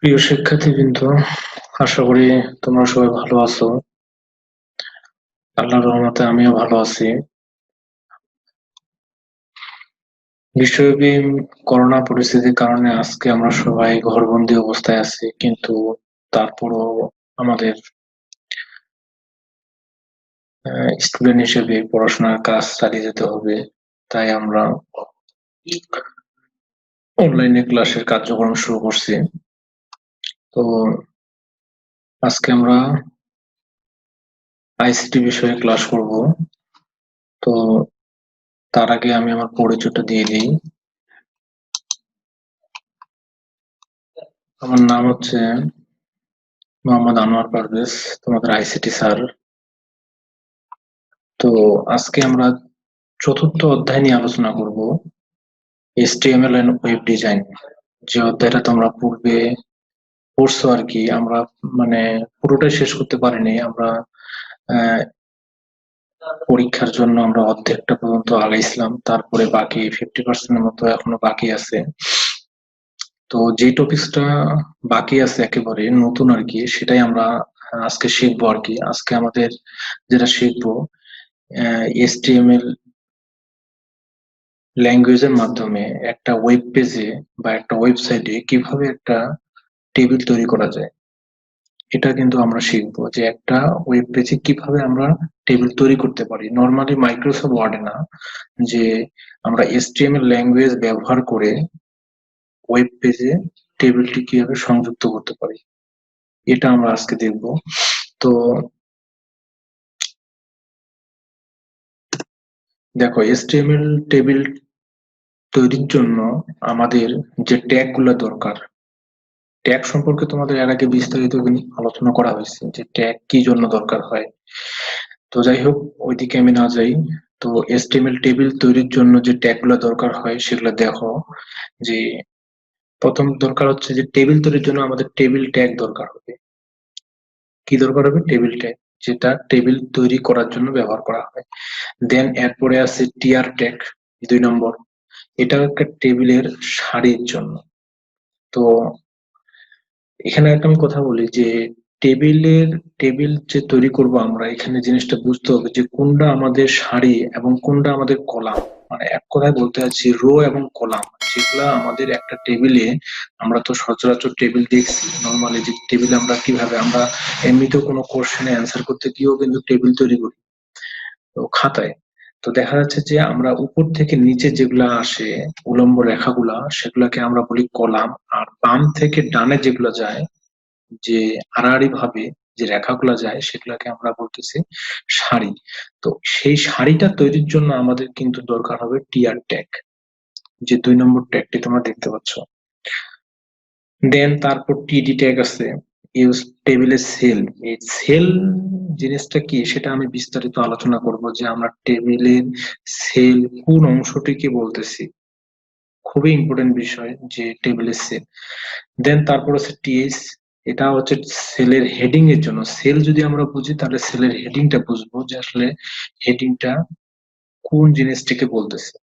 প্রিয় শিক্ষার্থীবৃন্দ, আশা করি তোমরা সবাই ভালো আছো। আল্লাহর রহমতে আমিও ভালো আছি। বিশ্বব্যাপী করোনা পরিস্থিতির কারণে আজকে আমরা সবাই ঘরবন্দি অবস্থায় আছি, কিন্তু তারপরও আমাদের স্টুডেন্ট হিসেবে পড়াশোনার কাজ চালিয়ে যেতে হবে। তাই আমরা অনলাইনে ক্লাসের কার্যক্রম শুরু করছি। তো আজকে আমরা আইসিটি বিষয়ে ক্লাস করব। তো তার আগে আমি আমার পরিচয়টা দিয়ে দিই। আমার নাম হচ্ছে মোহাম্মদ আনোয়ার পারভেজ, তোমাদের আইসিটি স্যার। তো আজকে আমরা চতুর্থ অধ্যায় নিয়ে আলোচনা করব, এইচটিএমএল এন্ড ওয়েব ডিজাইন। যে অধ্যায়টা তোমরা পূর্বে পড়ছো আর কি, আমরা মানে পুরোটাই শেষ করতে পারিনি। আমরা আহ, পরীক্ষার জন্য আমরা অর্ধেকটা পর্যন্ত আগাইছিলাম, তারপরে বাকি 50% মতো এখনো বাকি আছে। তো যে টপিকসটা বাকি আছে একেবারে নতুন আর কি, সেটাই আমরা আজকে শিখবো আর কি। আজকে আমাদের যেটা শিখবো, এইচটিএমএল ল্যাঙ্গুয়েজের মাধ্যমে একটা ওয়েব পেজে বা একটা ওয়েবসাইটে কিভাবে একটা টেবিল তৈরি করা যায়। এটা কিন্তু আমরা শিখবো যে একটা ওয়েব পেজে কিভাবে আমরা টেবিল তৈরি করতে পারি, নর্মালি মাইক্রোসফট ওয়ার্ডে না, যে আমরা এইচটিএমএল ল্যাঙ্গুয়েজ ব্যবহার করে ওয়েব পেজে টেবিলটি কিভাবে সংযুক্ত করতে পারি, এটা আমরা আজকে দেখব। তো দেখো, এইচটিএমএল টেবিল তৈরির জন্য আমাদের যে ট্যাগ গুলো দরকার, ট্যাগ সম্পর্কে তোমাদের এর আগে বিস্তারিত আলোচনা করা হয়েছে যে ট্যাগ কি জন্য দরকার হয়। তো যাই হোক, ওইদিকে আমি না যাই। তো এসটিএমএল টেবিল তৈরির জন্য যে ট্যাগ গুলো দরকার হয় সেগুলো দেখো। যে প্রথম দরকার হচ্ছে যে টেবিল তৈরির জন্য আমাদের টেবিল ট্যাগ দরকার হবে। কি দরকার হবে? টেবিল ট্যাগ, যেটা টেবিল তৈরি করার জন্য ব্যবহার করা হয়। দেন এরপরে আছে টিআর ট্যাগ, 2 নম্বর। এটা একটা টেবিলের সারির জন্য। তো এখানে একটা আমি কথা বলি যে টেবিল যে তৈরি করব আমরা, এখানে জিনিসটা বুঝতে হবে যে কোনটা আমাদের সারি এবং কোনটা আমাদের কলাম। মানে এক কথায় বলতে চাচ্ছি রো এবং কলাম, যেগুলা আমাদের একটা টেবিলে। আমরা তো সচরাচর টেবিল দেখছি নর্মালি, যে টেবিলে আমরা কিভাবে আমরা এমনিতেও কোনো কোশ্চেনে অ্যান্সার করতে গিয়েও কিন্তু টেবিল তৈরি করি, তো খাতায়। তো দেখা যাচ্ছে যে আমরা উপর থেকে নিচে যেগুলা আসে, উলম্ব রেখাগুলা, সেগুলাকে আমরা বলি কলাম। আর বাম থেকে ডানে যেগুলো যায়, যে আড়াআড়ি ভাবে যে রেখাগুলো যায়, সেগুলোকে আমরা বলতেছি সারি। তো সেই সারিটা তৈরির জন্য আমাদের কিন্তু দরকার হবে টিআর ট্যাগ, যে 2 নম্বর ট্যাগটি তোমরা দেখতে পাচ্ছ। দেন তারপর টিডি ট্যাগ আছে, ইউজ টেবিলের সেল। এই সেল জিনিসটা কি সেটা আমি বিস্তারিত আলোচনা করব, যে আমরা টেবিলের সেল কোন অংশটিকে বলতেছি। খুবই ইম্পর্টেন্ট বিষয় যে টেবিলের সেল। দেন তারপর আছে টিএস, এটা হচ্ছে সেলের হেডিং এর জন্য। সেল যদি আমরা বুঝি তাহলে সেলের হেডিংটা বুঝবো, যে আসলে হেডিংটা কোন জিনিসটিকে বলতেছে।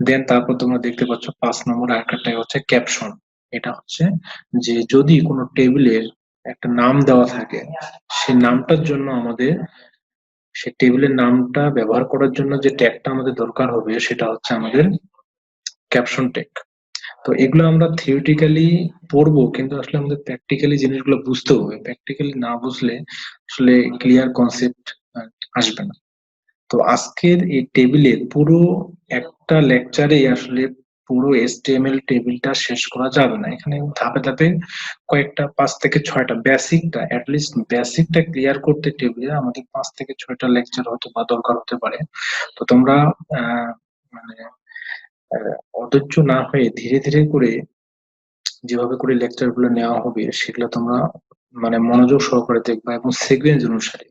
দেন তারপর তোমরা দেখতে পাচ্ছ 5 নম্বর আরেকটা হচ্ছে ক্যাপশন। এটা হচ্ছে যে যদি কোনো টেবিলের একটা নাম দেওয়া থাকে, সেই নামটার জন্য আমাদের, সে টেবিলের নামটা ব্যবহার করার জন্য যে ট্যাগটা আমাদের দরকার হবে, সেটা হচ্ছে আমাদের ক্যাপশন ট্যাগ। তো এগুলো আমরা থিওরিটিক্যালি পড়বো, কিন্তু আসলে আমাদের প্র্যাকটিক্যালি জিনিসগুলো বুঝতে হবে। প্র্যাকটিক্যালি না বুঝলে আসলে ক্লিয়ার কনসেপ্ট আসবে না। তো আজকের এই টেবিলের পুরো একটা লেকচারে আসলে পুরো এইচটিএমএল টেবিলটা শেষ করা যাবে না। এখানে ধাপে ধাপে কয়েকটা 5 থেকে 6টা বেসিকটা, অ্যাটলিস্ট বেসিকটা ক্লিয়ার করতে টেবিলে আমাদের 5 থেকে 6টা লেকচার হয়তো বা দরকার হতে পারে। তো তোমরা আহ মানে অধৈর্য না হয়ে ধীরে ধীরে করে যেভাবে করে লেকচার গুলো নেওয়া হবে, সেগুলো তোমরা মানে মনোযোগ সহকারে দেখবা এবং সিকোয়েন্স অনুসারে,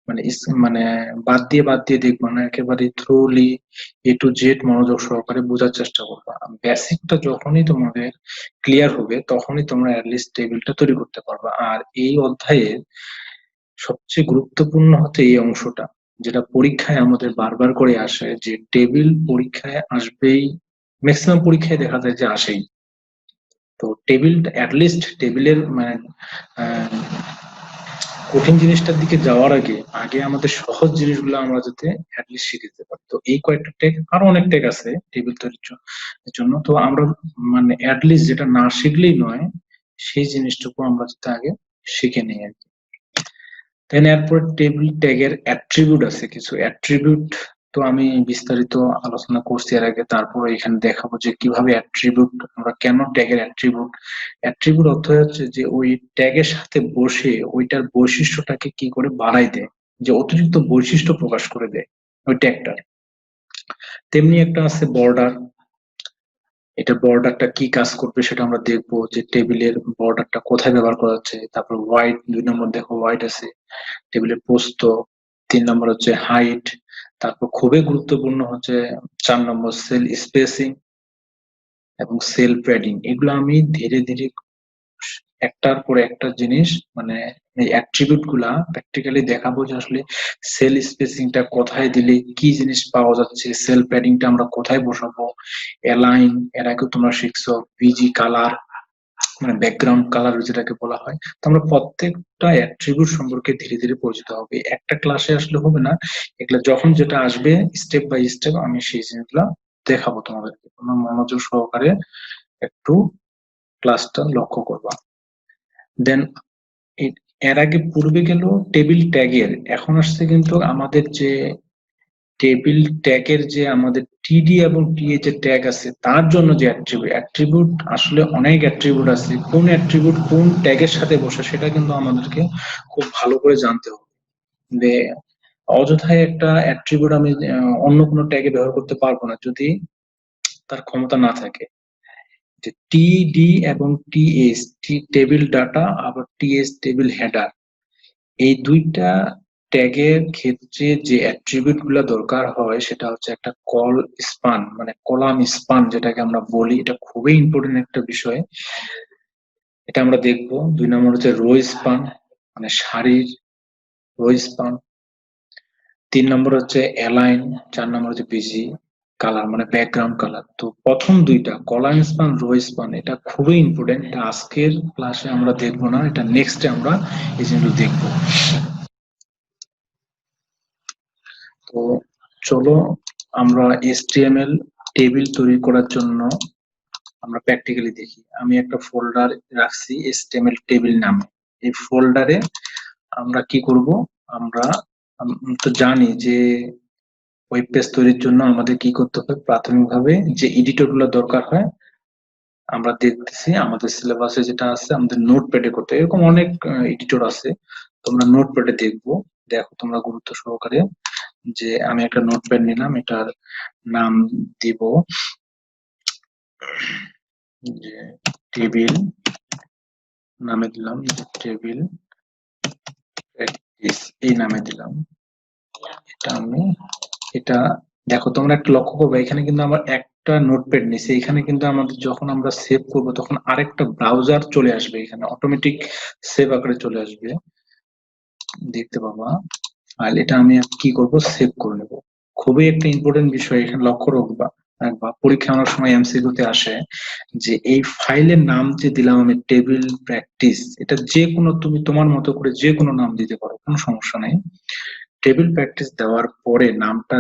মানে মানে বাদ দিয়ে দেখবা না, একেবারে থ্রোলি A to Z মনোযোগ সহকারে বোঝার চেষ্টা করবা। বেসিকটা যখনই তোমাদের ক্লিয়ার হবে, তখনই তোমরা অ্যাটলিস্ট টেবিলটা তৈরি করতে পারবা। আর এই অধ্যায়ে সবচেয়ে গুরুত্বপূর্ণ হচ্ছে এই অংশটা, যেটা পরীক্ষায় আমাদের বারবার করে আসে, যে টেবিল পরীক্ষায় আসবেই, ম্যাক্সিমাম পরীক্ষায় দেখা যায় যে আসেই। তো টেবিল অ্যাটলিস্ট টেবিলের মানে কঠিন জিনিসটার দিকে যাওয়ার আগে আগে আমাদের সহজ জিনিসগুলো আমরা যাতে অ্যাটলিস্ট শিখে যেতে পারি। তো এই কয়েকটা টেক, আরো অনেক টেক আছে টেবিল তৈরির জন্য। তো আমরা মানে অ্যাটলিস্ট যেটা না শিখলেই নয়, সেই জিনিসটুকু আমরা যাতে আগে শিখে নিই আর কি। দেন এরপর টেবিল ট্যাগের অ্যাট্রিবিউট আছে, কিছু অ্যাট্রিবিউট তো আমি বিস্তারিত আলোচনা করছি এর আগে। তারপর এখানে দেখাবো যে কিভাবে অ্যাট্রিবিউট, আমরা কেন ট্যাগের অ্যাট্রিবিউট, অ্যাট্রিবিউট অর্থ হচ্ছে যে ওই ট্যাগের সাথে বসে ওইটার বৈশিষ্ট্যটাকে কি করে বাড়াই দেয়, যে অতিরিক্ত বৈশিষ্ট্য প্রকাশ করে দেয় ওই ট্যাগটার। তেমনি একটা আছে বর্ডার, এটা বর্ডারটা কি কাজ করবে সেটা আমরা দেখবো, যে টেবিলের বর্ডারটা কোথায় ব্যবহার করা হচ্ছে। তারপর হোয়াইট, 2 নম্বর দেখো হোয়াইট আছে টেবিলের প্রস্থ। 3 নম্বর হচ্ছে হাইট। তারপর খুবই গুরুত্বপূর্ণ হচ্ছে 4 নম্বর সেল স্পেসিং এবং সেল প্যাডিং। এগুলো আমি ধীরে ধীরে একটার পর একটা জিনিস মানে এই অ্যাট্রিবিউট গুলা প্র্যাকটিক্যালি দেখাবো, যে আসলে সেল স্পেসিংটা কোথায় দিলে কি জিনিস পাওয়া যাচ্ছে, সেল প্যাডিংটা আমরা কোথায় বসাবো, অ্যালাইন এর আগে তোমরা শিখছো, ভিজি কালার মানে ব্যাকগ্রাউন্ড কালার যেটাকে বলা হয়। তো আমরা প্রত্যেকটা অ্যাট্রিবিউট সম্পর্কে ধীরে ধীরে পরিচিত হবে, একটা ক্লাসে আসলে হবে না। এগুলা যখন যেটা আসবে স্টেপ বাই স্টেপ আমি সেই জিনিসগুলো দেখাবো তোমাদেরকে, তোমরা মনোযোগ সহকারে একটু ক্লাসটা লক্ষ্য করবা। দেন এর আগে পূর্বে গেল টেবিল ট্যাগের, এখন আসছে কিন্তু আমাদের যে টেবিল ট্যাগের যে আমাদের টিডি এবং টিএ যে ট্যাগ আছে তার জন্য যে অ্যাট্রিবিউট আসলে অনেক অ্যাট্রিবিউট আছে, কোন অ্যাট্রিবিউট কোন ট্যাগের সাথে বসে সেটা কিন্তু আমাদেরকে খুব ভালো করে জানতে হবে। যে অযথায় একটা অ্যাট্রিবিউট আমি অন্য কোনো ট্যাগে ব্যবহার করতে পারবো না যদি তার ক্ষমতা না থাকে। যে টিডি এবং টিএস, টি টেবিল ডাটা, আবার টিএস টেবিল হেডার, এই দুইটা ট্যাগের ক্ষেত্রে যে অ্যাট্রিবিউট গুলা দরকার হয় সেটা হচ্ছে একটা কল স্পান মানে কলাম স্পান যেটাকে আমরা বলি, এটা খুবই ইম্পর্টেন্ট একটা বিষয়, এটা আমরা দেখবো। 2 নম্বর হচ্ছে রো স্পান মানে সারির রো স্পান। 3 নম্বর হচ্ছে অ্যালাইন। 4 নম্বর হচ্ছে বিজি কালার মানে ব্যাকগ্রাউন্ড কালার। তো প্রথম দুইটা কলাম স্পান রো স্পান এটা খুবই ইম্পর্টেন্ট, এটা আজকের ক্লাসে আমরা দেখবো না, এটা নেক্সটে আমরা এই জিনিসগুলো দেখবো। তো চলো আমরা HTML টেবিল তৈরি করার জন্য আমরা প্র্যাকটিক্যালি দেখি। আমি একটা ফোল্ডার রাখছি HTML টেবিল নামে। এই ফোল্ডারে আমরা কি করব, আমরা তো জানি যে ওয়েব পেজ তৈরির জন্য আমাদের কি করতে হবে, প্রাথমিকভাবে যে এডিটর গুলো দরকার হয় আমরা দেখতেছি আমাদের সিলেবাসে যেটা আছে আমাদের নোটপ্যাডে করতে, এরকম অনেক এডিটর আছে, তোমরা নোটপ্যাডে দেখবো। দেখো তোমরা গুরুত্ব সহকারে, যে আমি একটা নোটপ্যাড নিলাম, এটার নাম দিব যে টেবিল, নামে দিলাম যে টেবিল প্র্যাকটিস, এই নামে দিলাম। এটা আমি এটা দেখো তোমরা একটা লক্ষ্য করবে, এখানে কিন্তু আমার একটা নোটপ্যাড নিছে, এখানে কিন্তু আমাদের যখন আমরা সেভ করব তখন আরেকটা ব্রাউজার চলে আসবে, এখানে অটোমেটিক সেভ আকারে চলে আসবে, দেখতে পাবা ফাইল। এটা আমি কি করব, সেভ করে নেব। খুবই একটা ইম্পর্টেন্ট বিষয় এখানে লক্ষ্য রাখবা, বা পরীক্ষা অনেক সময় MCQ তে আসে যে এই ফাইলের নাম যে দিলাম আমি টেবিল প্র্যাকটিস, এটা যে কোনো তুমি তোমার মতো করে যে কোনো নাম দিতে পারো, কোনো সমস্যা নেই। টেবিল প্র্যাকটিস দেওয়ার পরে নামটা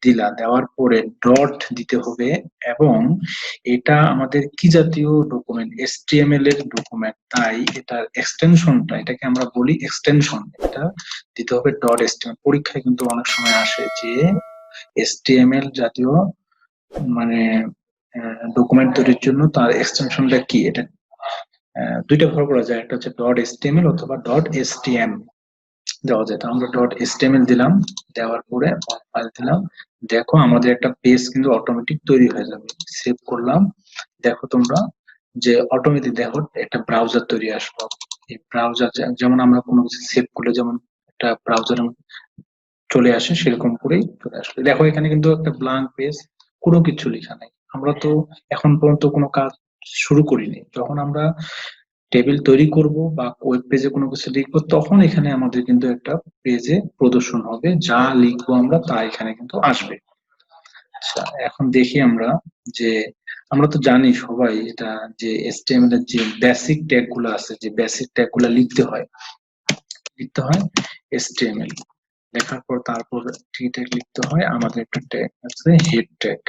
দিলা, দেওয়ার পরে ডট দিতে হবে, এবং এটা আমাদের কি জাতীয় ডকুমেন্ট, HTML এর ডকুমেন্ট, তাই এটার এক্সটেনশনটা, এটাকে আমরা বলি এক্সটেনশন, এটা দিতে হবে ডট HTML। পরীক্ষায় কিন্তু অনেক সময় আসে যে HTML জাতীয় মানে ডকুমেন্ট তৈরির জন্য তার এক্সটেনশনটা কি, এটা দুইটা ব্যবহার করা যায়, একটা হচ্ছে ডট HTML অথবা ডট STM দেওয়া যায়। তো আমরা ডট HTML দিলাম, দেওয়ার পরে ফাইল দিলাম, দেখো আমাদের একটা পেজ কিন্তু অটোমেটিক তৈরি হয়ে যাবে। সেভ করলাম, দেখো তোমরা যে অটোমেটিক দেখো একটা ব্রাউজার তৈরি আসলো। এই ব্রাউজার যেমন আমরা কোনো কিছু সেভ করলে যেমন একটা ব্রাউজার চলে আসে সেরকম করেই চলে আসবে। দেখো এখানে কিন্তু একটা ব্ল্যাঙ্ক পেজ, কোনো কিছু লেখা নাই, আমরা তো এখন পর্যন্ত কোনো কাজ শুরু করিনি। যখন আমরা টেবিল তৈরি করব বা ওয়েব পেজে কোনো কিছু লিখবো তখন এখানে আমাদের কিন্তু একটা পেজে প্রদর্শন হবে, যা লিখবো আমরা তা এখানে কিন্তু আসবে। আচ্ছা এখন দেখি আমরা যে আমরা তো জানি সবাই এটা যে HTML এর যে বেসিক ট্যাগ গুলো আছে, যে বেসিক ট্যাগ গুলো লিখতে হয় HTML লেখার পর তারপর টি ট্যাগ লিখতে হয়। আমাদের একটা ট্যাগ আছে হেড ট্যাগ।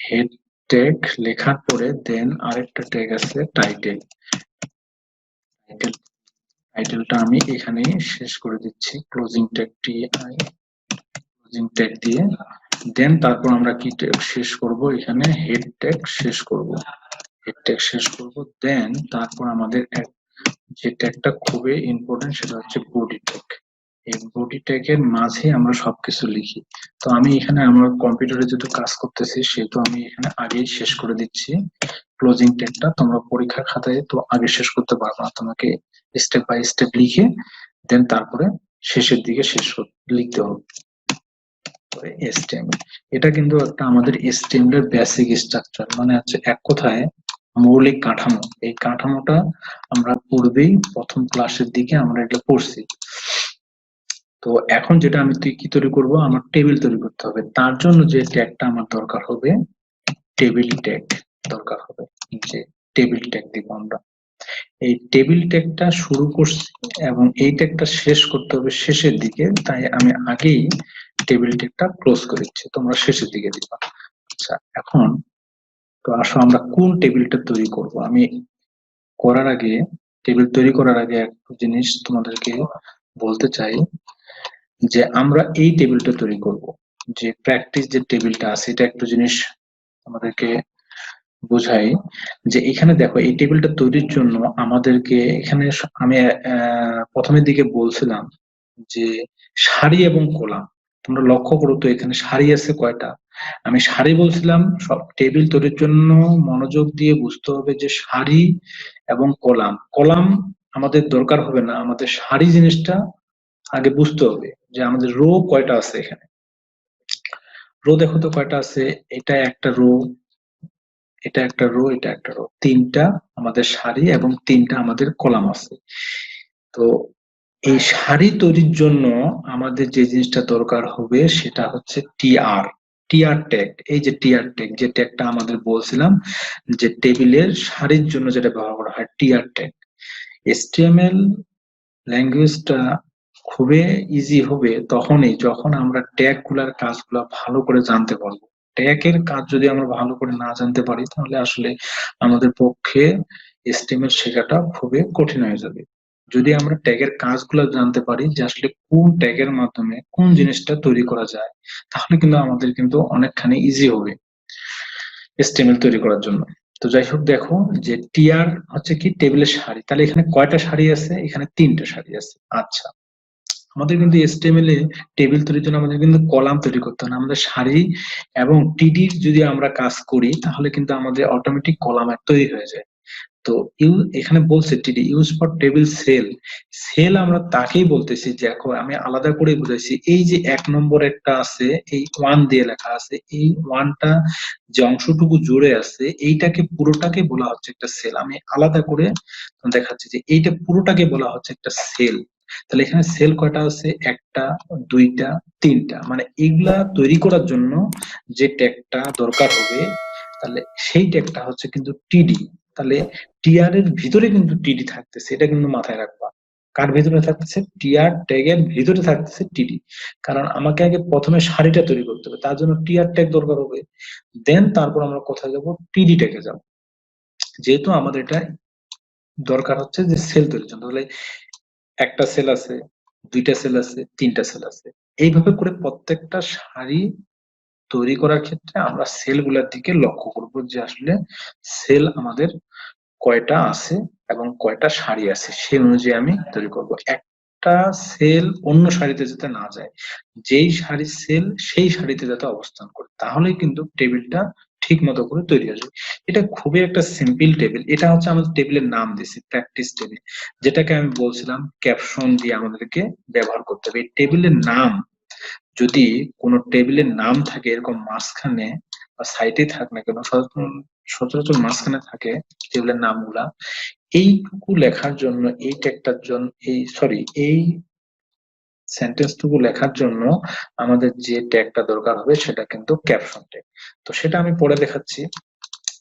হেড ট্যাগ লেখার পরে দেন আরেকটা ট্যাগ আছে টাইটেল। টাইটেলটা আমি এখানে শেষ করে দিচ্ছি ক্লোজিং ট্যাগ ক্লোজিং ট্যাগ দিয়ে। দেন তারপর আমরা কি ট্যাগ শেষ করব, এখানে হেড ট্যাগ শেষ করব। হেড ট্যাগ শেষ করব দেন তারপর আমাদের যে ট্যাগটা খুবই ইম্পর্টেন্ট সেটা হচ্ছে বডি ট্যাগ। এই বডি ট্যাগের মাঝে আমরা সবকিছু লিখি। তো আমি এখানে আমার কম্পিউটারে যেহেতু কাজ করতেছি সেহেতু আমি এখানে আগেই শেষ করে দিচ্ছি ক্লোজিং ট্যাগটা। তোমরা পরীক্ষার খাতায় তো আগে শেষ করতে পারবে না, তোমাকে স্টেপ বাই স্টেপ লিখে দেন তারপরে শেষের দিকে লিখতে হবে। HTML এটা কিন্তু একটা আমাদের HTML এর বেসিক স্ট্রাকচার, মানে হচ্ছে এক কথায় মৌলিক কাঠামো। এই কাঠামোটা আমরা পূর্বেই প্রথম ক্লাসের দিকে আমরা এটা পড়ছি। তো এখন যেটা আমি কি তৈরি করব, আমার টেবিল তৈরি করতে হবে। তার জন্য যে ট্যাগটা আমার দরকার হবে টেবিল ট্যাগ দরকার হবে। যে টেবিল ট্যাগ দিব আমরা, এই টেবিল ট্যাগটা শুরু করছি এবং এই ট্যাগটা শেষ করতে হবে শেষের দিকে, তাই আমি আগেই টেবিল ট্যাগটা ক্লোজ করে দিচ্ছি, তোমরা শেষের দিকে দিবা। আচ্ছা, এখন তো আসো আমরা কোন টেবিলটা তৈরি করব। আমি করার আগে টেবিল তৈরি করার আগে একটা জিনিস তোমাদেরকে বলতে চাই যে আমরা এই টেবিলটা তৈরি করব, যে প্র্যাকটিস যে টেবিলটা আছে এটা একটু জিনিস আমাদেরকে বোঝাই। যে এখানে দেখো এই টেবিলটা তৈরির জন্য আমাদেরকে এখানে আমি প্রথমের দিকে বলছিলাম যে সারি এবং কলাম। তোমরা লক্ষ্য করো তো এখানে সারি আছে কয়টা। আমি সারি বলছিলাম, সব টেবিল তৈরির জন্য মনোযোগ দিয়ে বুঝতে হবে যে সারি এবং কলাম। কলাম আমাদের দরকার হবে না, আমাদের সারি জিনিসটা আগে বুঝতে হবে যে আমাদের রো কয়টা আছে। এখানে রো দেখো তো কয়টা আছে, এটা একটা রো, এটা একটা রো, এটা একটা রো, তিনটা আমাদের সারি এবং তিনটা আমাদের কলাম আছে। তো এই সারি তৈরির জন্য আমাদের যে জিনিসটা দরকার হবে সেটা হচ্ছে টিআর। টিআর ট্যাগ, এই যে টিআর ট্যাগ, যে ট্যাগটা আমাদের বলছিলাম যে টেবিলের সারির জন্য যেটা ব্যবহার করা হয় টিআর ট্যাগ। HTML ল্যাঙ্গুয়েজটা খুবই ইজি হবে তখনই যখন আমরা ট্যাগ গুলার কাজগুলা ভালো করে জানতে পারবো। ট্যাগের কাজ যদি আমরা ভালো করে না জানতে পারি তাহলে আসলে আমাদের পক্ষে HTML শেখাটা খুবই কঠিন হয়ে যাবে। যদি আমরা ট্যাগের কাজগুলো জানতে পারি যে আসলে কোন ট্যাগের মাধ্যমে কোন জিনিসটা তৈরি করা যায়, তাহলে কিন্তু আমাদের কিন্তু অনেকখানি ইজি হবে HTML তৈরি করার জন্য। তো যাই হোক, দেখো যে টিআর হচ্ছে কি টেবিলের সারি, তাহলে এখানে কয়টা সারি আছে, এখানে তিনটা সারি আছে। আচ্ছা, আমাদের কিন্তু HTML এ টেবিল তৈরির জন্য আমাদের কিন্তু কলাম তৈরি করতে হয় না, আমাদের সারি এবং টিডির যদি আমরা কাজ করি তাহলে কিন্তু আমাদের অটোমেটিক কলাম তৈরি হয়ে যায়। তো এখানে বলছে TD use for table cell. Cell আমরা তাকেই বলতেছি, দেখো আমি আলাদা করে বুঝাইছি, এই যে এক নম্বর একটা আছে এই ওয়ান দিয়ে লেখা আছে, এই ওয়ানটা যে অংশটুকু জুড়ে আছে এইটাকে পুরোটাকে বলা হচ্ছে একটা সেল। আমি আলাদা করে দেখাচ্ছি যে এইটা পুরোটাকে বলা হচ্ছে একটা সেল। তাহলে এখানে সেল কয়টা আছে, একটা, দুইটা, তিনটা, মানে এগুলা তৈরি করার জন্য যে ট্যাগটা দরকার হবে তাহলে সেই ট্যাগটা হচ্ছে কিন্তু টিডি। তাহলে টিআর এর ভিতরে কিন্তু টিডি থাকতেছে, এটা কিন্তু মাথায় রাখবা। কার ভিতরে থাকতেছে, টিআর ট্যাগের ভিতরে থাকতেছে টিডি। কারণ আমাকে আগে প্রথমে সারিটা তৈরি করতে হবে, তার জন্য টিআর ট্যাগ দরকার হবে। দেন তারপর আমরা কোথায় যাব, টিডি ট্যাগে যাব। যেহেতু আমাদের এটা দরকার হচ্ছে যে সেল তৈরির জন্য, তাহলে একটা সেল আছে, দুইটা সেল আছে, তিনটা সেল আছে, এইভাবে করে প্রত্যেকটা সারি তৈরি করার ক্ষেত্রে আমরা সেল গুলার দিকে লক্ষ্য করব যে আসলে সেল আমাদের কয়টা আছে এবং কয়টা সারি আছে, সেই অনুযায়ী আমি তৈরি করব। একটা সেল অন্য সারিতে যাতে না যায়, যেই সারির সেল সেই সারিতে যাতে অবস্থান করে, তাহলেই কিন্তু টেবিলটা ঠিক মতো করে তৈরি আসবে। এটা খুবই একটা সিম্পল টেবিল। এটা হচ্ছে আমাদের টেবিলের নাম দিয়েছি প্র্যাকটিস টেবিল, যেটাকে আমি বলছিলাম ক্যাপশন দিয়ে আমাদেরকে ব্যবহার করতে হবে। এই টেবিলের নাম, যদি কোনো টেবিলের নাম থাকে এরকম মাঝখানে বা সাইডে থাক না কেন, সচরাচর মাঝখানে থাকে টেবিলের নামগুলা, এইটুকু লেখার জন্য এই ট্যাগটার জন্য এই সেন্টেন্সটুকু লেখার জন্য আমাদের যে ট্যাগটা দরকার হবে সেটা কিন্তু ক্যাপশন ট্যাগ। তো সেটা আমি পড়ে দেখাচ্ছি।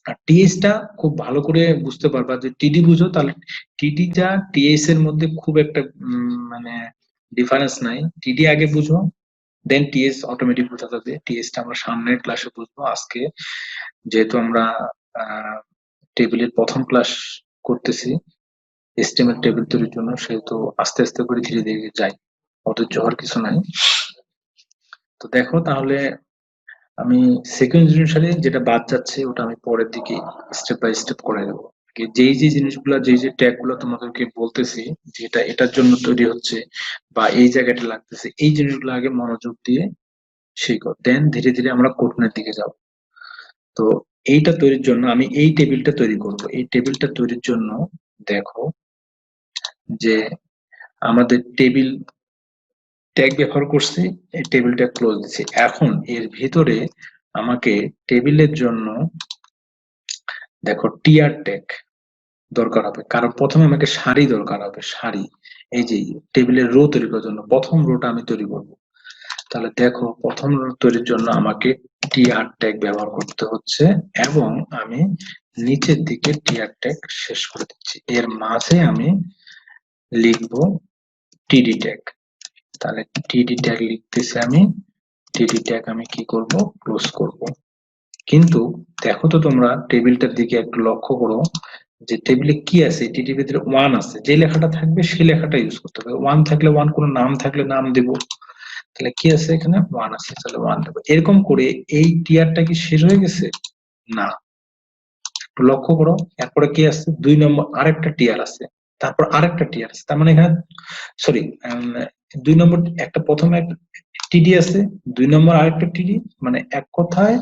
আর টিএসটা খুব ভালো করে বুঝতে পারবা, যে টিডি বুঝো তাহলে টিডি যা টিএস এর মধ্যে খুব একটা মানে ডিফারেন্স নাই। টিডি আগে বুঝো, দেন টিএস অটোমেটিক বোঝা যাবে। টিএসটা আমরা সামনের ক্লাসে বুঝবো। আজকে যেহেতু আমরা টেবিলের প্রথম ক্লাস করতেছি এসটিএমএল টেবিল তৈরির জন্য, সেহেতু আস্তে আস্তে করে ধীরে ধীরে যাই, অধৈর্য হওয়ার কিছু নাই। তো দেখো তাহলে আমি সিকোয়েন্স অনুসারে যেটা বাদ যাচ্ছে ওটা আমি পরের দিকে স্টেপ বাই স্টেপ করে দেবো। যেই যে জিনিসগুলো, যেই যে ট্যাগ গুলো তোমাদেরকে বলতেছি যেটা এটার জন্য তৈরি হচ্ছে বা এই জায়গাটা লাগতেছে, এই জিনিসগুলো আগে মনোযোগ দিয়ে শিখো, দেন ধীরে ধীরে আমরা কোডনের দিকে যাব। তো এইটা তৈরির জন্য আমি এই টেবিলটা তৈরি করব। এই টেবিলটা তৈরির জন্য দেখো যে আমাদের টেবিল ট্যাগ ব্যবহার করছি, এই টেবিলটা ক্লোজ দিচ্ছি। এখন এর ভিতরে আমাকে টেবিলের জন্য দেখো টিআর ট্যাগ দরকার হবে, কারণ প্রথমে আমাকে সারি দরকার হবে। সারি, এই যে টেবিলের রো তৈরি করার জন্য প্রথম রোটা আমি তৈরি করব। তাহলে দেখো প্রথম রো তৈরির জন্য আমাকে টিআর ট্যাগ ব্যবহার করতে হচ্ছে, এবং আমি নিচের দিকে টিআর ট্যাগ শেষ করে দিচ্ছি। এর মাঝে আমি লিখবো টিডি ট্যাগ। তাহলে টিডি ট্যাগ লিখতেছি আমি। টিডি ট্যাগ আমি কি করব, ক্লোজ করব। কিন্তু দেখো তো তোমরা টেবিলটার দিকে একটু লক্ষ্য করো যে টেবিলে কি আছে, টিডির ভিতরে ওয়ান আছে, যে লেখাটা থাকবে সেই লেখাটা ইউজ করতে হবে। ওয়ান থাকলে ওয়ান, কোনো নাম থাকলে নাম দেব। তাহলে কি আছে এখানে, ওয়ান আছে, তাহলে ওয়ান দেবো। এরকম করে এই টিয়ারটা কি শেষ হয়ে গেছে? না, একটু লক্ষ্য করো। এরপরে কি আছে, 2 নম্বর আরেকটা টিয়ার আছে, তারপর আরেকটা টিয়ার আছে। তার মানে এখানে সরি 2 নম্বর একটা, প্রথমে একটা টিডি আছে, 2 নম্বর আরেকটা টিডি, মানে এক কথায়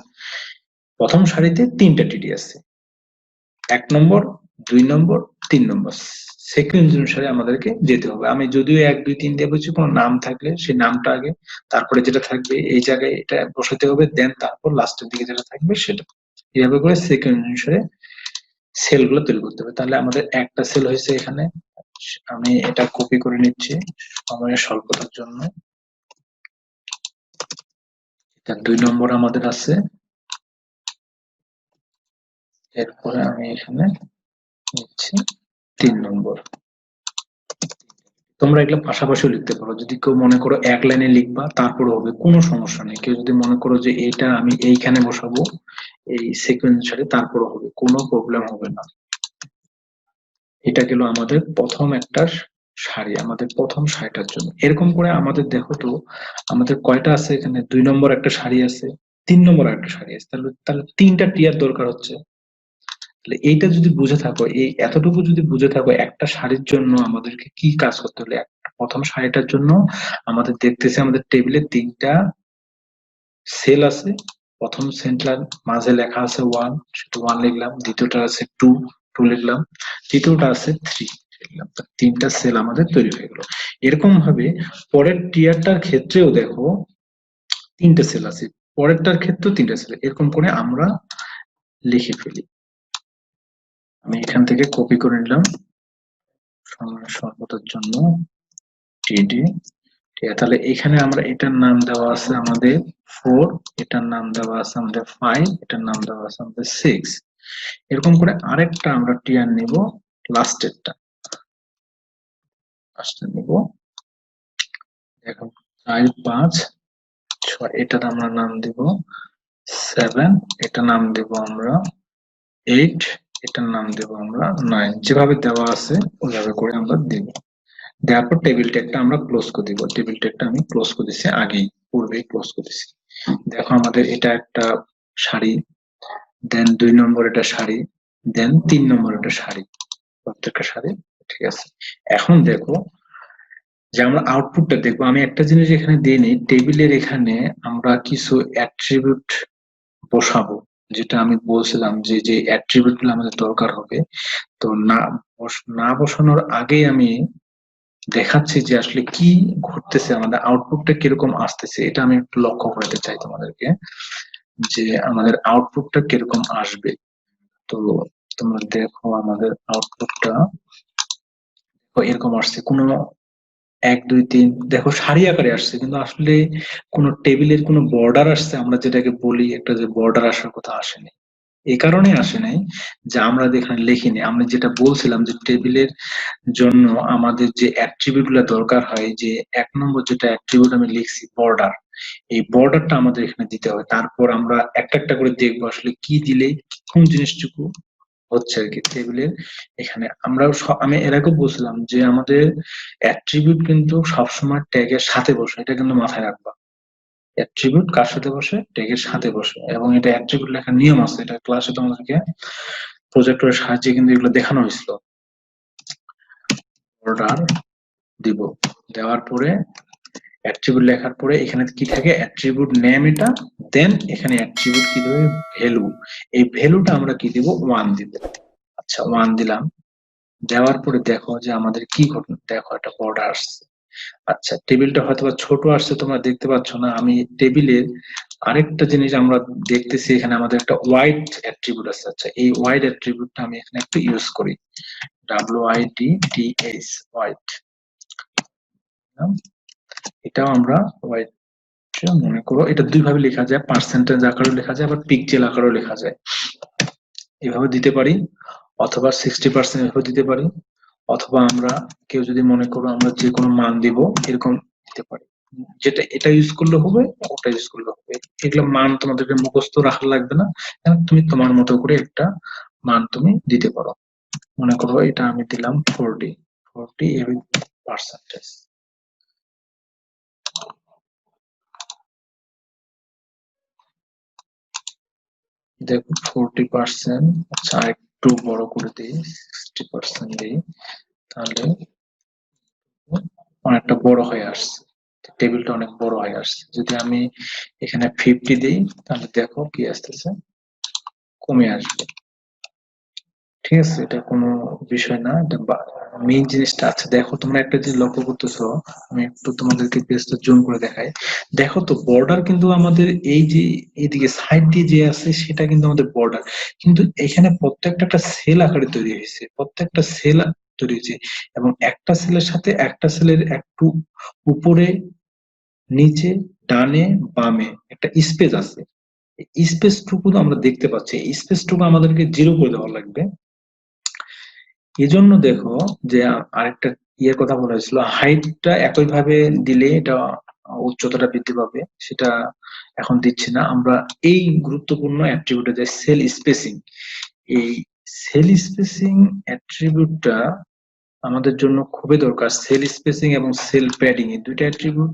প্রথম সারিতে 3টা টিডি আছে। 1 নম্বর, 2 নম্বর, 3 নম্বর সিকোয়েন্স অনুসারে আমাদেরকে যেতে হবে। আমি যদিও 1 2 3 দিয়ে বলছি, কোনো নাম থাকলে সেই নামটা আগে, তারপরে যেটা থাকবে এই জায়গায় এটা বসাতে হবে, দেন তারপর লাস্টের দিকে যেটা থাকবে সেটা। এইভাবে করে সিকোয়েন্স অনুসারে সেল গুলো তৈরি করতে হবে। তাহলে আমাদের একটা সেল হয়েছে এখানে, আমি এটা কপি করে নিচ্ছি সময়ের স্বল্পতার জন্য। এটা 2 নম্বর আমাদের আছে, এরপরে আমি এখানে নিচ্ছি 3 নম্বর। তোমরা এগুলো পাশাপাশি লিখতে পারো, যদি কেউ মনে করো এক লাইনে লিখবা তারপরে হবে, কোনো সমস্যা নেই। কেউ যদি মনে করো যে এটা আমি এইখানে বসাবো এই সিকোয়েন্স সাথে, তারপরে হবে, কোনো প্রবলেম হবে না। এটা গেল আমাদের প্রথম একটা সারি, আমাদের প্রথম সারিটার জন্য। এরকম করে আমাদের দেখো তো আমাদের কয়টা আছে এখানে, 2 নম্বর একটা সারি আছে, 3 নম্বর একটা সারি আছে, তাহলে তাহলে 3টা টিয়ার দরকার হচ্ছে। তাহলে এইটা যদি বুঝে থাকো, এই এতটুকু যদি বুঝে থাকো, একটা শাড়ির জন্য আমাদেরকে কি কাজ করতে হলে, প্রথম শাড়িটার জন্য আমাদের দেখতেছি আমাদের টেবিলে 3টা সেল আছে। প্রথম সেলটার মাঝে লেখা আছে 1, সেটা 1 লিখলাম। দ্বিতীয়টা আছে 2, 2 লিখলাম। তৃতীয়টা আছে 3 লিখলাম। 3টা সেল আমাদের তৈরি হয়ে গেল। এরকম ভাবে পরের টিয়ারটার ক্ষেত্রেও দেখো 3টে সেল আছে, পরেরটার ক্ষেত্রেও 3টা সেল, এরকম করে আমরা লিখে ফেলি। আমি এখান থেকে কপি করে নিলাম সময়ের স্বল্পতার জন্য টিডি। ঠিক আছে, তাহলে এখানে আমরা এটার নাম দেওয়া আছে আমাদের 4, এটার নাম দেওয়া আছে আমাদের 5, এটার নাম দেওয়া আছে আমাদের 6। এরকম করে আরেকটা আমরা টিয়ার নিব, লাস্টেরটা নিব। এখন 4 5 6, এটার আমরা নাম দিব 7, এটা নাম দেব আমরা 8, এটার নাম দেব আমরা 9। যেভাবে দেওয়া আছে ওইভাবে করে আমরা দিব। দেওয়ার পর টেবিল ট্যাগটা আমরা ক্লোজ করে দিব। টেবিল ট্যাগটা আমি ক্লোজ করে দিচ্ছি, আগেই পূর্বেই ক্লোজ করে দিচ্ছি। দেখো আমাদের এটা একটা সারি, দেন 2 নম্বর এটা সারি, দেন 3 নম্বর এটা সারি, প্রত্যেকটা সারি। ঠিক আছে, এখন দেখো যে আমরা আউটপুটটা দেখবো। আমি একটা জিনিস এখানে দিইনি, টেবিলের এখানে আমরা কিছু অ্যাট্রিবিউট বসাবো, যেটা আমি বলছিলাম যে যে অ্যাট্রিবিউট গুলো আমাদের দরকার হবে। তো না বসানোর আগেই আমি দেখাচ্ছি যে আসলে কি ঘটতেছে, আমাদের আউটপুটটা কিরকম আসতেছে, এটা আমি একটু লক্ষ্য করতে চাই তোমাদেরকে, যে আমাদের আউটপুটটা কিরকম আসবে। তো তোমরা দেখো আমাদের আউটপুটটা এরকম আসছে, কোনো 1 2 3 দেখো সারি আকারে আসছে, কিন্তু আসলে কোনো টেবিলের কোনো বর্ডার আসছে, আমরা যেটাকে বলি একটা যে বর্ডার আসার কথা আসেনি। এই কারণে আসে নাই যে আমরা এখানে লিখিনি, আমরা যেটা বলছিলাম যে টেবিলের জন্য আমাদের যে অ্যাট্রিবিউট গুলো দরকার হয়, যে 1 নম্বর যেটা অ্যাট্রিবিউট আমি লিখছি বর্ডার, এই বর্ডারটা আমাদের এখানে দিতে হবে। তারপর আমরা একটা একটা করে দেখবো আসলে কি দিলে কোন জিনিসটুকু হচ্ছে আর কি টেবিলের। এখানে আমি এর আগেও বলছিলাম যে আমাদের অ্যাট্রিবিউট কিন্তু সবসময় ট্যাগের সাথে বসে, এটা কিন্তু মাথায় রাখবা। অ্যাট্রিবিউট কার সাথে বসে? ট্যাগের সাথে বসে। এবং এটা অ্যাট্রিবিউট লেখার নিয়ম আছে, এটা ক্লাসে তোমাদেরকে প্রজেক্টরের সাহায্যে কিন্তু এগুলো দেখানো হয়েছিল। অর্ডার দিব, দেওয়ার পরে অ্যাট্রিবিউট লেখার পরে এখানে কি থাকে? অ্যাট্রিবিউট নেম এটা, দেন এখানে অ্যাট্রিবিউট কি দেবে? ভ্যালু। এই ভ্যালুটা আমরা কি দিব? 1 দিব। আচ্ছা 1 দিলাম, দেওয়ার পরে দেখো যে আমাদের কি ঘটনা, দেখো একটা বর্ডার আসছে। আচ্ছা টেবিলটা হয়তো ছোট আসছে, তোমরা দেখতে পাচ্ছ না। আমি টেবিলের আরেকটা জিনিস আমরা দেখতেছি, এখানে আমাদের একটা ওয়াইড অ্যাট্রিবিউট আছে। আচ্ছা এই ওয়াইড অ্যাট্রিবিউটটা আমি এখানে একটু ইউজ করি, WIDTH ওয়াইড। এটাও আমরা ওয়াইড, মনে করো এটা দুই ভাবে লেখা যায়, পার্সেন্টেজ আকারেও লেখা যায়, আবার পিক্সেল আকারেও লেখা যায়। এভাবে দিতে পারি, অথবা 60% এভাবে দিতে পারি, অথবা আমরা কেউ যদি মনে করো আমরা যে কোনো মান দিব এরকম দিতে পারি। যেটা এটা ইউজ করলে হবে, ওটা ইউজ করলে হবে। এগুলো মান তোমাদেরকে মুখস্থ রাখা লাগবে না, তুমি তোমার মতো করে একটা মান তুমি দিতে পারো। মনে করো এটা আমি দিলাম 40 এবং পার্সেন্টেজ। দেখো 40%। আচ্ছা একটু বড় করে দিই, 60% দিই, তাহলে অনেকটা বড় হয়ে আসছে, টেবিলটা অনেক বড় হয়ে আসছে। যদি আমি এখানে 50 দিই, তাহলে দেখো কি আসতেছে, কমে আসবে। ঠিক আছে, এটা কোনো বিষয় না, এটা মেইন জিনিসটা আছে। দেখো তোমরা একটা জিনিস লক্ষ্য করতেছো, আমি একটু তোমাদেরকে পেজটা জুম করে দেখাই। দেখো তো বর্ডার কিন্তু আমাদের এই যে এইদিকে সাইড দিয়ে যে আছে সেটা কিন্তু আমাদের বর্ডার, কিন্তু এখানে প্রত্যেকটা একটা সেল আকারে তৈরি হয়েছে, প্রত্যেকটা সেল তৈরি হয়েছে, এবং একটা সেলের সাথে একটা সেলের একটু উপরে নিচে ডানে বামে একটা স্পেস আছে। স্পেসটুকু আমরা দেখতে পাচ্ছি, স্পেসটুকু আমাদেরকে 0 করে দেওয়া লাগবে। এজন্য দেখো যে আরেকটা ইয়ের কথা বলা হয়েছিল, হাইটটা একইভাবে দিলে এটা উচ্চতাটা বৃদ্ধি পাবে, সেটা এখন দিচ্ছি না আমরা। এই গুরুত্বপূর্ণ অ্যাট্রিবিউটে যে সেল স্পেসিং, এই সেল স্পেসিং অ্যাট্রিবিউটটা আমাদের জন্য খুবই দরকার। সেল স্পেসিং এবং সেল প্যাডিং এই দুইটা অ্যাট্রিবিউট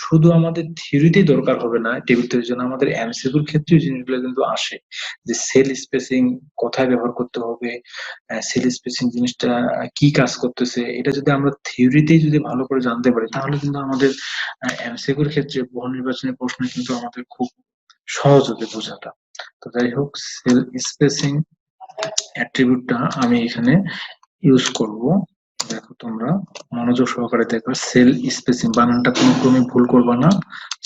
শুধু আমাদের থিওরিতেই দরকার হবে না টেবিল তৈরির জন্য, আমাদের এমসিকিউর ক্ষেত্রেও জিনিসগুলো কিন্তু আসে, যে সেল স্পেসিং কোথায় ব্যবহার করতে হবে, সেল স্পেসিং জিনিসটা কি কাজ করতেছে, এটা যদি আমরা থিওরিতেই যদি ভালো করে জানতে পারি তাহলে কিন্তু আমাদের এমসিকিউর ক্ষেত্রে বহু নির্বাচনী প্রশ্ন কিন্তু আমাদের খুব সহজ হবে বোঝাটা। তো যাই হোক, সেল স্পেসিং অ্যাট্রিবিউটটা আমি এখানে ইউজ করব। দেখো তোমরা মনোযোগ সহকারে দেখো, সেল স্পেসিং বানানটা কোনো ক্রমে ভুল করবা না।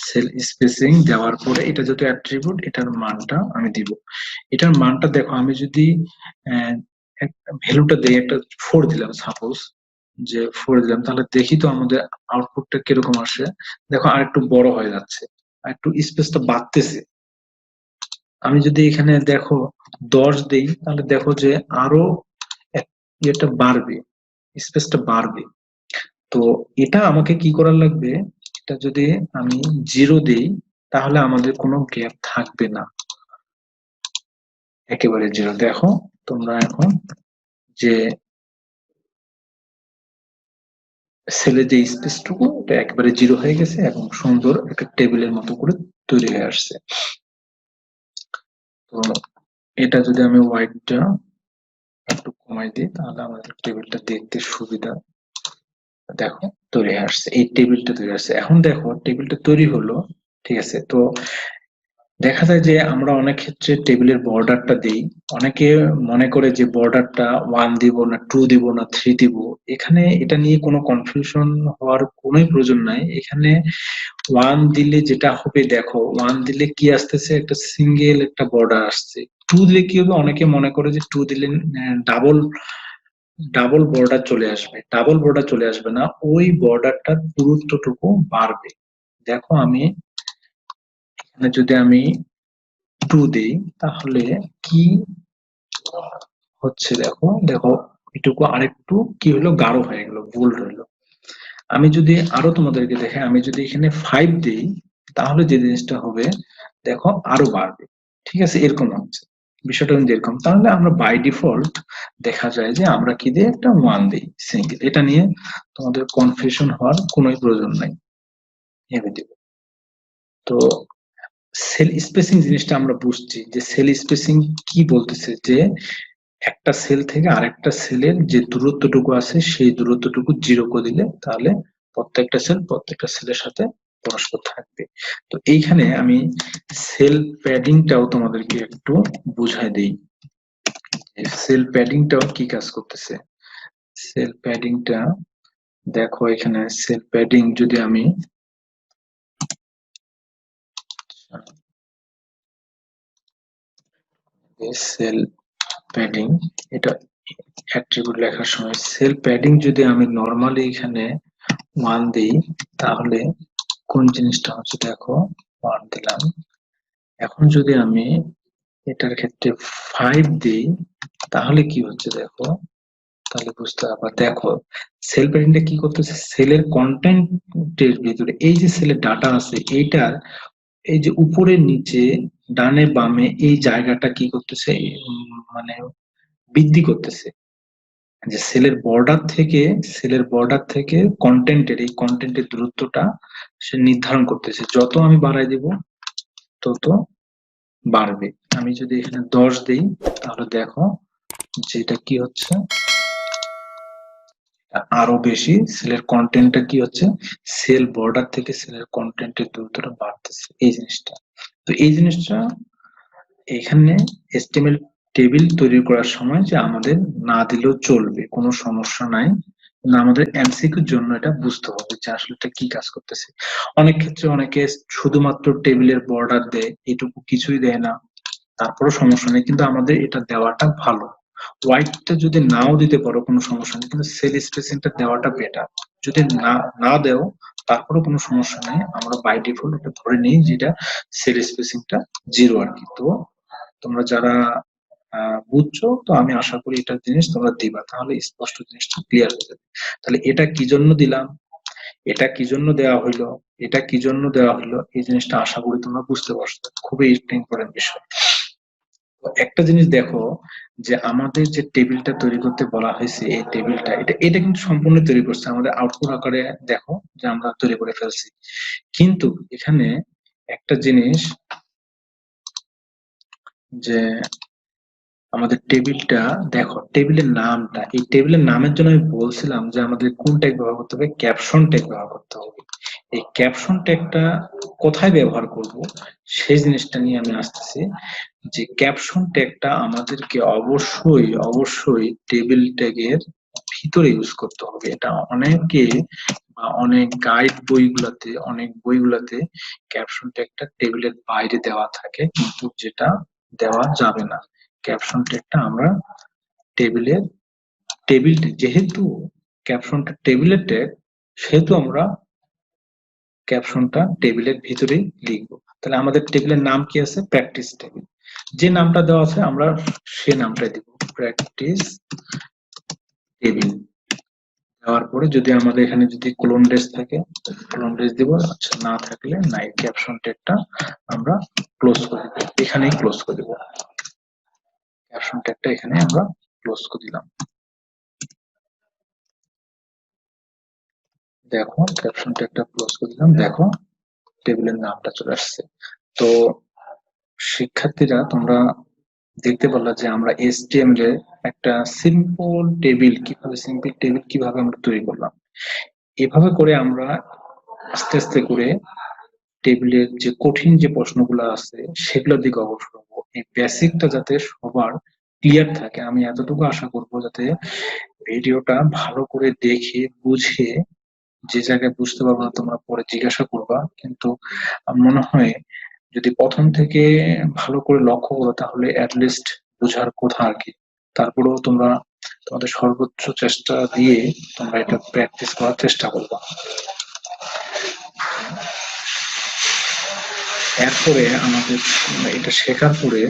সেল স্পেসিং দেওয়ার পরে এটা যেহেতু অ্যাট্রিবিউট, এটার মানটা আমি দিব। এটার মানটা দেখো, আমি যদি ভ্যালুটা দেই, একটা 4 দিলাম, সাপোজ যে 4 দিলাম, তাহলে দেখি তো আমাদের আউটপুটটা কিরকম আসে। দেখো আরেকটু বড় হয়ে যাচ্ছে, আরেকটু স্পেসটা বাড়তেছে। আমি যদি এখানে দেখো 10 দেই, তাহলে দেখো যে আরো ইয়েটা বাড়বে, স্পেসটা বাড়বে। তো এটা আমাকে কি করার লাগবে, এটা যদি আমি 0 দেই তাহলে আমাদের কোনো গ্যাপ থাকবে না, একেবারে 0। দেখো তোমরা এখন যে সেলের যে স্পেসটুকু এটা একেবারে 0 হয়ে গেছে এবং সুন্দর একটা টেবিলের মতো করে তৈরি হয়ে আসছে। তো এটা যদি আমি হোয়াইটটা একটু কমাই দিই তাহলে আমাদের টেবিলটা দেখতে সুবিধা। দেখো তৈরি হয়ে আসছে, এই টেবিলটা তৈরি আসছে। এখন দেখো টেবিলটা তৈরি হলো, ঠিক আছে। তো দেখা যায় যে আমরা অনেক ক্ষেত্রে টেবিলের বর্ডারটা দিই, অনেকে মনে করে যে বর্ডারটা 1 দিব না 2 দিব না 3 দিব। এখানে এটা নিয়ে কোনো কনফিউশন হওয়ার কোনো প্রয়োজন নাই। এখানে 1 দিলে যেটা হবে, দেখো 1 দিলে কি আসতেছে, একটা সিঙ্গেল একটা বর্ডার আসছে। 2 দিলে কি হবে, অনেকে মনে করে যে 2 দিলে ডাবল ডাবল বর্ডার চলে আসবে। ডাবল বর্ডার চলে আসবে না, ওই বর্ডারটার পুরুত্বটুকু বাড়বে। দেখো আমি এখানে যদি আমি 2 দেই তাহলে কি হচ্ছে দেখো দেখো এটুকু আরেকটু কি হলো গাঢ় হয়ে গেল, বোল্ড হলো। আমি যদি আরো তোমাদেরকে দেখাই, আমি যদি এখানে 5 দেই তাহলে যে জিনিসটা হবে দেখো আরো বাড়বে। ঠিক আছে, এরকম হচ্ছে বিষয়টা কিন্তু এরকম। তাহলে আমরা বাই ডিফল্ট দেখা যায় যে আমরা কি দিই, একটা 1 দিই সিঙ্গেল। এটা নিয়ে তোমাদের কনফিউশন হওয়ার কোনো প্রয়োজন নাই, ভেবে দিব। তো সেল স্পেসিং জিনিসটা আমরা বুঝছি যে সেল স্পেসিং কি বলতেছে, যে একটা সেল থেকে আরেকটা সেলের যে দূরত্বটুকু আছে সেই দূরত্বটুকু 0 করে দিলে তাহলে প্রত্যেকটা সেলের সাথে পরস্পর থাকবে। তো এইখানে আমি সেল প্যাডিংটাও তোমাদেরকে একটু বুঝাই দেই। সেল প্যাডিংটাও কি কাজ করতেছে। সেল প্যাডিংটা দেখো, এখানে সেল প্যাডিং যদি আমি সেল প্যাডিং, এটা অ্যাট্রিবিউট লেখার সময় সেল প্যাডিং যদি আমি নরমালি এখানে 1 দিই তাহলে কোন জিনিসটা হচ্ছে দেখো, 1 দিলাম। এখন যদি আমি এটার ক্ষেত্রে 5 দিই তাহলে কি হচ্ছে দেখো, তাহলে বুঝতে পারবা। দেখো সেল প্যাডিংটা কি করতেছে, সেলের কন্টেন্টের ভিতরে এই যে সেলের ডাটা আছে এইটার এই যে উপরে নিচে ডানে বামে এই জায়গাটা কি করতেছে, মানে বৃদ্ধি করতেছে। যে সেলের বর্ডার থেকে কন্টেন্টের দূরত্বটা সে নির্ধারণ করতেছে। যত আমি বাড়াই দিব তত বাড়বে। আমি যদি এখানে 10 দেই তাহলে দেখো যেটা কি হচ্ছে, আরো বেশি সেলের কন্টেন্টটা কি হচ্ছে, সেল বর্ডার থেকে সেলের কন্টেন্টের দূরত্বটা বাড়তেছে, এই জিনিসটা। তো এই জিনিসটা এখানে এসটিএমএল টেবিল তৈরি করার সময় যে আমাদের না দিলেও চলবে, কোনো সমস্যা নাই। কিন্তু আমাদের এমসিকিউর জন্য এটা বুঝতে হবে যে আসলে এটা কি কাজ করতেছে। অনেক ক্ষেত্রে অনেকে শুধুমাত্র টেবিলের বর্ডার দেয়, এটুকু কিছুই দেয় না, তারপরও সমস্যা নেই, কিন্তু আমাদের এটা দেওয়াটা ভালো। হোয়াইটটা যদি নাও দিতে পারো কোনো সমস্যা নেই, কিন্তু সেল স্পেসিংটা দেওয়াটা বেটার। যদি না না দেও তারপরেও কোনো সমস্যা নেই, আমরা বাই ডিফল্ট এটা ধরে নিই যেটা সেল স্পেসিংটা 0 আর কি। তো তোমরা যারা বুঝছো, তো আমি আশা করি এটার জিনিস তোমরা দিবা, তাহলে স্পষ্ট জিনিসটা ক্লিয়ার হয়ে যাবে। তাহলে এটা কি জন্য দিলাম, এটা কি জন্য দেওয়া হইলো, এটা কি জন্য দেওয়া হইলো, এই জিনিসটা আশা করি তোমরা বুঝতে পারছো। খুবই ইম্পর্টেন্ট বিষয়। একটা জিনিস দেখো, যে আমাদের যে টেবিলটা তৈরি করতে বলা হয়েছে, এই টেবিলটা এটা কিন্তু সম্পূর্ণ তৈরি করছে আমাদের আউটপুট আকারে। দেখো যে আমরা তৈরি করে ফেলছি, কিন্তু এখানে একটা জিনিস, যে আমাদের টেবিলটা দেখো, টেবিলের নামটা, এই টেবিলের নামের জন্য আমি বলছিলাম যে আমাদের কোন ট্যাগ ব্যবহার করতে হবে, ক্যাপশন ট্যাগ ব্যবহার করতে হবে। এই ক্যাপশন ট্যাগটা কোথায় ব্যবহার করব সেই জিনিসটা নিয়ে আমি আসতেছি। যে ক্যাপশন ট্যাগটা আমাদেরকে অবশ্যই টেবিল ট্যাগের ভিতরে ইউজ করতে হবে। এটা অনেকে বা অনেক বইগুলাতে ক্যাপশন ট্যাগটা টেবিলের বাইরে দেওয়া থাকে, কিন্তু যেটা দেওয়া যাবে না। ক্যাপশন ট্যাগটা আমরা টেবিলের টেবিল যেহেতু ক্যাপশনটা টেবিলের ট্যাগ, সেহেতু আমরা ক্যাপশনটা টেবিলের ভিতরেই লিখবো। তাহলে আমাদের টেবিলের নাম কি আছে, প্র্যাকটিস টেবিল। যে নামটা দেওয়া আছে আমরা সে নামটাই দিব, প্র্যাকটিস টেবিল। দেওয়ার পরে যদি আমাদের এখানে যদি কোলন ব্রেস থাকে কোলন ব্রেস দিব, আচ্ছা না থাকলে নাই, ক্যাপশন ট্যাগটা আমরা ক্লোজ করে দিব, এখানেই ক্লোজ করে দিব। ক্যাপশন ট্যাগটা এখানে আমরা ক্লোজ করে দিলাম। দেখো ক্যাপশন ট্যাগটা ক্লোজ করে দিলাম, দেখো টেবিলের নামটা চলে আসছে। তো শিক্ষার্থীরা তোমরা দেখতে পারলা যে আমরা এসটিএমএল এর একটা সিম্পল টেবিল কিভাবে আমরা তৈরি করলাম। এভাবে করে আমরা আস্তে আস্তে করে টেবিলের যে কঠিন যে প্রশ্নগুলো আছে সেগুলোর দিকে অগ্রসর হবো। এই বেসিকটা যাতে সবার ক্লিয়ার থাকে, আমি এতটুকু আশা করবো যাতে ভিডিওটা ভালো করে দেখে বুঝে, যে জায়গায় বুঝতে পারবো না তোমরা পরে জিজ্ঞাসা করবা, কিন্তু আমার মনে হয় যদি প্রথম থেকে ভালো করে লক্ষ্য করো তাহলে অ্যাটলিস্ট বোঝার কথা আর কি। তারপরেও তোমরা তোমাদের সর্বোচ্চ চেষ্টা দিয়ে তোমরা এটা প্র্যাকটিস করার চেষ্টা করবা। এরপরে আমাদের এটা শেখার পরে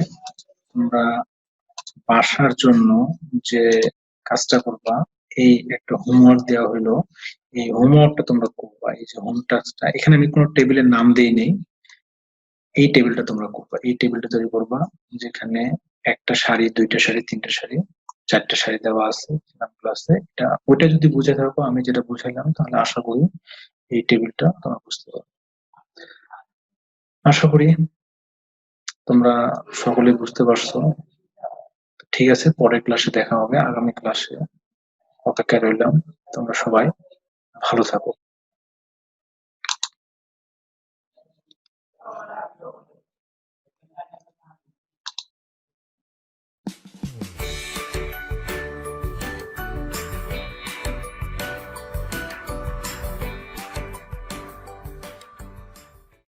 তোমরা বাসার জন্য যে কাজটা করবা, এই একটা হোমওয়ার্ক দেওয়া হলো, এই হোমওয়ার্কটা তোমরা করবা। এই যে হোম টাস্কটা, এখানে আমি কোনো টেবিলের নাম দেই নেই, এই টেবিলটা তোমরা করবা, এই টেবিলটা তৈরি করবা, যেখানে একটা শাড়ি, দুইটা শাড়ি, তিনটা শাড়ি, চারটা শাড়ি দেওয়া আছে, নামগুলো আছে। এটা ওইটা যদি বুঝে থাকো, আমি যেটা বুঝাইলাম, তাহলে আশা করি এই টেবিলটা তোমরা বুঝতে পারবে। আশা করি তোমরা সকলে বুঝতে পারছো। ঠিক আছে, পরের ক্লাসে দেখা হবে, আগামী ক্লাসে অপেক্ষায় রইলাম। তোমরা সবাই ভালো থাকো।